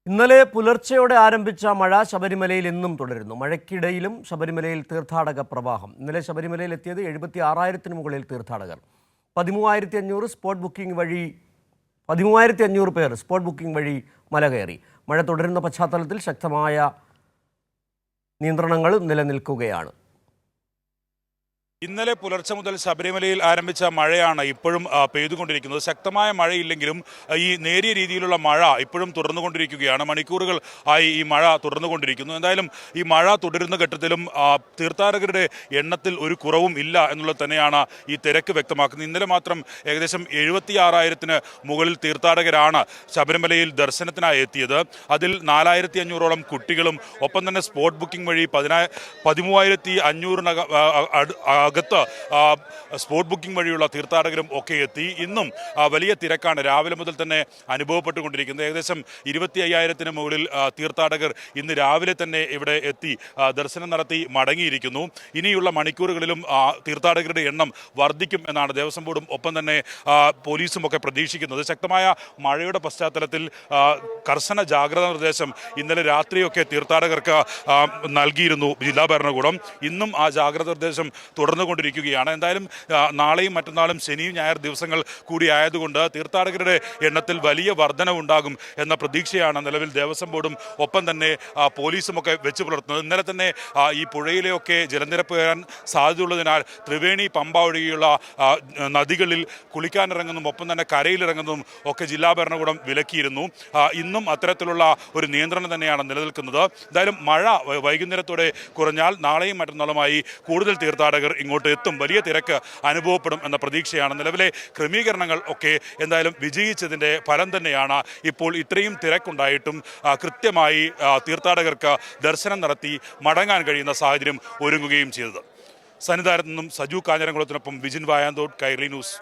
ഇന്നലെ പുലർച്ചെയോടെ ആരംഭിച്ച മഴ ശബരിമലയിൽ ഇന്നും തുടരുന്നു. മഴയ്ക്കിടയിലും ശബരിമലയിൽ തീർത്ഥാടക പ്രവാഹം. ഇന്നലെ ശബരിമലയിൽ എത്തിയത് 76,000-ന് മുകളിൽ തീർത്ഥാടകർ. 13,500 പേർ സ്പോട്ട് ബുക്കിംഗ് വഴി മല കയറി. മഴ തുടരുന്ന പശ്ചാത്തലത്തിൽ ശക്തമായ നിയന്ത്രണങ്ങൾ നിലനിൽക്കുകയാണ്. ഇന്നലെ പുലർച്ചെ മുതൽ ശബരിമലയിൽ ആരംഭിച്ച മഴയാണ് ഇപ്പോഴും പെയ്തുകൊണ്ടിരിക്കുന്നത്. ശക്തമായ മഴയില്ലെങ്കിലും ഈ നേരിയ രീതിയിലുള്ള മഴ ഇപ്പോഴും തുടർന്നുകൊണ്ടിരിക്കുകയാണ്. മണിക്കൂറുകൾ ആയി ഈ മഴ തുടർന്നുകൊണ്ടിരിക്കുന്നു. എന്തായാലും ഈ മഴ തുടരുന്ന ഘട്ടത്തിലും തീർത്ഥാടകരുടെ എണ്ണത്തിൽ ഒരു കുറവും ഇല്ല എന്നുള്ളത് തന്നെയാണ് ഈ തിരക്ക് വ്യക്തമാക്കുന്നത്. ഇന്നലെ മാത്രം ഏകദേശം 76,000-ന് മുകളിൽ തീർത്ഥാടകരാണ് ശബരിമലയിൽ ദർശനത്തിനായി എത്തിയത്. അതിൽ 4,500-ഓളം കുട്ടികളും ഒപ്പം തന്നെ സ്പോട്ട് ബുക്കിംഗ് വഴി 13,500 അകത്ത് സ്പോട്ട് ബുക്കിംഗ് വഴിയുള്ള തീർത്ഥാടകരും ഒക്കെ എത്തി. ഇന്നും വലിയ തിരക്കാണ് രാവിലെ മുതൽ തന്നെ അനുഭവപ്പെട്ടുകൊണ്ടിരിക്കുന്നത്. ഏകദേശം 25,000-ന് മുകളിൽ തീർത്ഥാടകർ ഇന്ന് രാവിലെ തന്നെ ഇവിടെ എത്തി ദർശനം നടത്തി മടങ്ങിയിരിക്കുന്നു. ഇനിയുള്ള മണിക്കൂറുകളിലും തീർത്ഥാടകരുടെ എണ്ണം വർദ്ധിക്കും എന്നാണ് ദേവസ്വം ബോർഡും ഒപ്പം തന്നെ പോലീസും ഒക്കെ പ്രതീക്ഷിക്കുന്നത്. ശക്തമായ മഴയുടെ പശ്ചാത്തലത്തിൽ കർശന ജാഗ്രതാ നിർദ്ദേശം ഇന്നലെ രാത്രിയൊക്കെ തീർത്ഥാടകർക്ക് നൽകിയിരുന്നു ജില്ലാ ഭരണകൂടം. ഇന്നും ആ ജാഗ്രതാ നിർദ്ദേശം തുടർന്നുകൊണ്ടിരിക്കുകയാണ്. എന്തായാലും നാളെയും മറ്റന്നാളും ശനിയും ഞായർ ദിവസങ്ങൾ കൂടി ആയതുകൊണ്ട് തീർത്ഥാടകരുടെ എണ്ണത്തിൽ വലിയ വർധനവുണ്ടാകും എന്ന പ്രതീക്ഷയാണ് നിലവിൽ ദേവസ്വം ബോർഡും ഒപ്പം തന്നെ പോലീസും ഒക്കെ വെച്ച് പുലർത്തുന്നത്. ഇന്നലെ തന്നെ ഈ പുഴയിലെയൊക്കെ ജലനിരപ്പ് കയറാൻ സാധ്യതയുള്ളതിനാൽ ത്രിവേണി, പമ്പ ഒഴികെയുള്ള നദികളിൽ കുളിക്കാനിറങ്ങുന്നതും ഒപ്പം തന്നെ കരയിലിറങ്ങുന്നതും ഒക്കെ ജില്ലാ ഭരണകൂടം വിലക്കിയിരുന്നു. ഇന്നും അത്തരത്തിലുള്ള ഒരു നിയന്ത്രണം തന്നെയാണ് നിലനിൽക്കുന്നത്. എന്തായാലും മഴ വൈകുന്നേരത്തോടെ കുറഞ്ഞാൽ നാളെയും മറ്റന്നാളുമായി കൂടുതൽ തീർത്ഥാടകർ ഇങ്ങോട്ട് എത്തും. വലിയ തിരക്ക് അനുഭവപ്പെടും എന്ന പ്രതീക്ഷയാണ്. നിലവിലെ ക്രമീകരണങ്ങൾ ഒക്കെ എന്തായാലും വിജയിച്ചതിൻ്റെ ഫലം തന്നെയാണ് ഇപ്പോൾ ഇത്രയും തിരക്കുണ്ടായിട്ടും കൃത്യമായി തീർത്ഥാടകർക്ക് ദർശനം നടത്തി മടങ്ങാൻ കഴിയുന്ന സാഹചര്യം ഒരുങ്ങുകയും ചെയ്തത്. സന്നിധാനത്ത് നിന്നും സജു കാഞ്ഞിരംകുളത്തിനൊപ്പം വിജിൻ വായാന്തോട്, കൈരളി ന്യൂസ്.